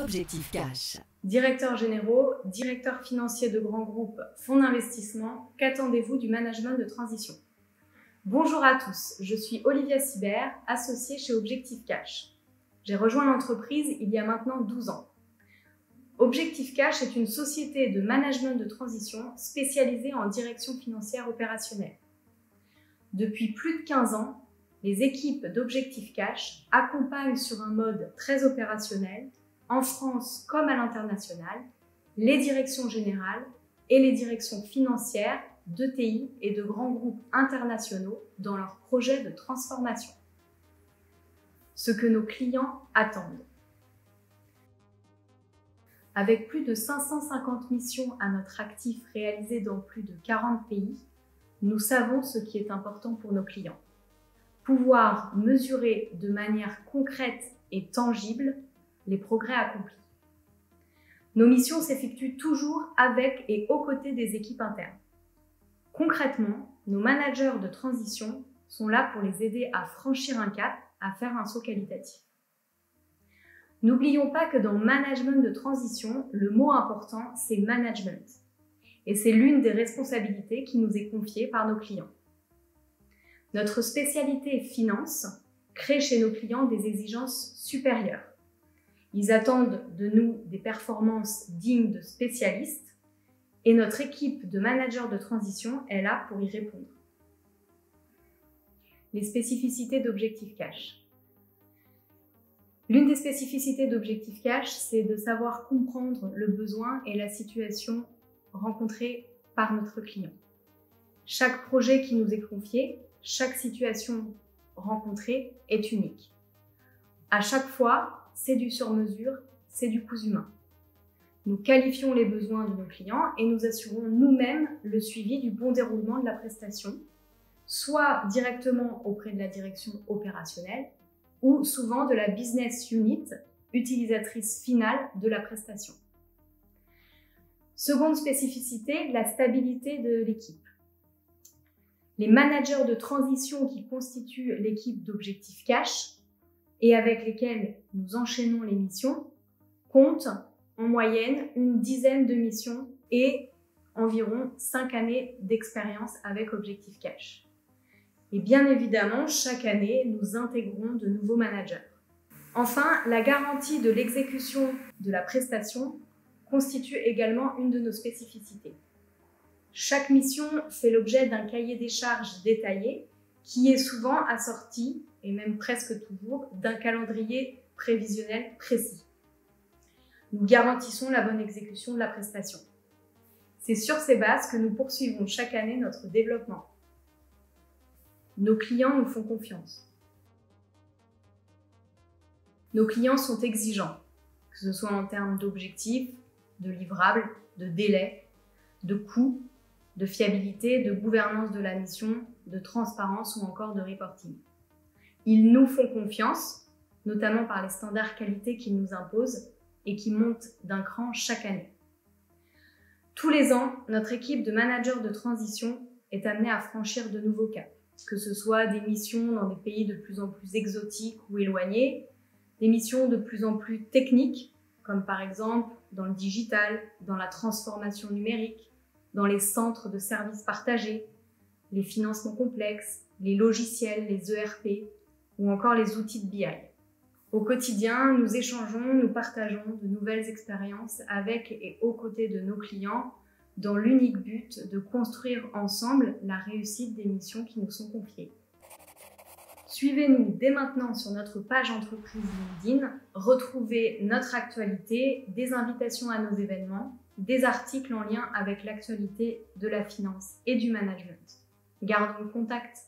Objectif Cash. Directeurs généraux, directeurs financiers de grands groupes, fonds d'investissement, qu'attendez-vous du management de transition? Bonjour à tous, je suis Olivia Sibert, associée chez Objectif Cash. J'ai rejoint l'entreprise il y a maintenant 12 ans. Objectif Cash est une société de management de transition spécialisée en direction financière opérationnelle. Depuis plus de 15 ans, les équipes d'Objectif Cash accompagnent sur un mode très opérationnel, en France comme à l'international, les directions générales et les directions financières d'ETI et de grands groupes internationaux dans leurs projets de transformation. Ce que nos clients attendent. Avec plus de 550 missions à notre actif réalisées dans plus de 40 pays, nous savons ce qui est important pour nos clients. Pouvoir mesurer de manière concrète et tangible les progrès accomplis. Nos missions s'effectuent toujours avec et aux côtés des équipes internes. Concrètement, nos managers de transition sont là pour les aider à franchir un cap, à faire un saut qualitatif. N'oublions pas que dans management de transition, le mot important, c'est management. Et c'est l'une des responsabilités qui nous est confiée par nos clients. Notre spécialité finance crée chez nos clients des exigences supérieures. Ils attendent de nous des performances dignes de spécialistes et notre équipe de managers de transition est là pour y répondre. Les spécificités d'Objectif Cash. L'une des spécificités d'Objectif Cash, c'est de savoir comprendre le besoin et la situation rencontrée par notre client. Chaque projet qui nous est confié, chaque situation rencontrée est unique. À chaque fois, c'est du sur-mesure, c'est du cousu main. Nous qualifions les besoins de nos clients et nous assurons nous-mêmes le suivi du bon déroulement de la prestation, soit directement auprès de la direction opérationnelle ou souvent de la business unit, utilisatrice finale de la prestation. Seconde spécificité, la stabilité de l'équipe. Les managers de transition qui constituent l'équipe d'Objectif Cash et avec lesquels nous enchaînons les missions comptent en moyenne une dizaine de missions et environ 5 années d'expérience avec Objectif Cash. Et bien évidemment, chaque année, nous intégrons de nouveaux managers. Enfin, la garantie de l'exécution de la prestation constitue également une de nos spécificités. Chaque mission fait l'objet d'un cahier des charges détaillé qui est souvent assorti, et même presque toujours, d'un calendrier prévisionnel précis. Nous garantissons la bonne exécution de la prestation. C'est sur ces bases que nous poursuivons chaque année notre développement. Nos clients nous font confiance. Nos clients sont exigeants, que ce soit en termes d'objectifs, de livrables, de délais, de coûts, de fiabilité, de gouvernance de la mission, de transparence ou encore de reporting. Ils nous font confiance, notamment par les standards qualité qu'ils nous imposent et qui montent d'un cran chaque année. Tous les ans, notre équipe de managers de transition est amenée à franchir de nouveaux caps, que ce soit des missions dans des pays de plus en plus exotiques ou éloignés, des missions de plus en plus techniques, comme par exemple dans le digital, dans la transformation numérique, dans les centres de services partagés, les financements complexes, les logiciels, les ERP ou encore les outils de BI. Au quotidien, nous échangeons, nous partageons de nouvelles expériences avec et aux côtés de nos clients dans l'unique but de construire ensemble la réussite des missions qui nous sont confiées. Suivez-nous dès maintenant sur notre page entreprise LinkedIn, retrouvez notre actualité, des invitations à nos événements, des articles en lien avec l'actualité de la finance et du management. Gardons le contact.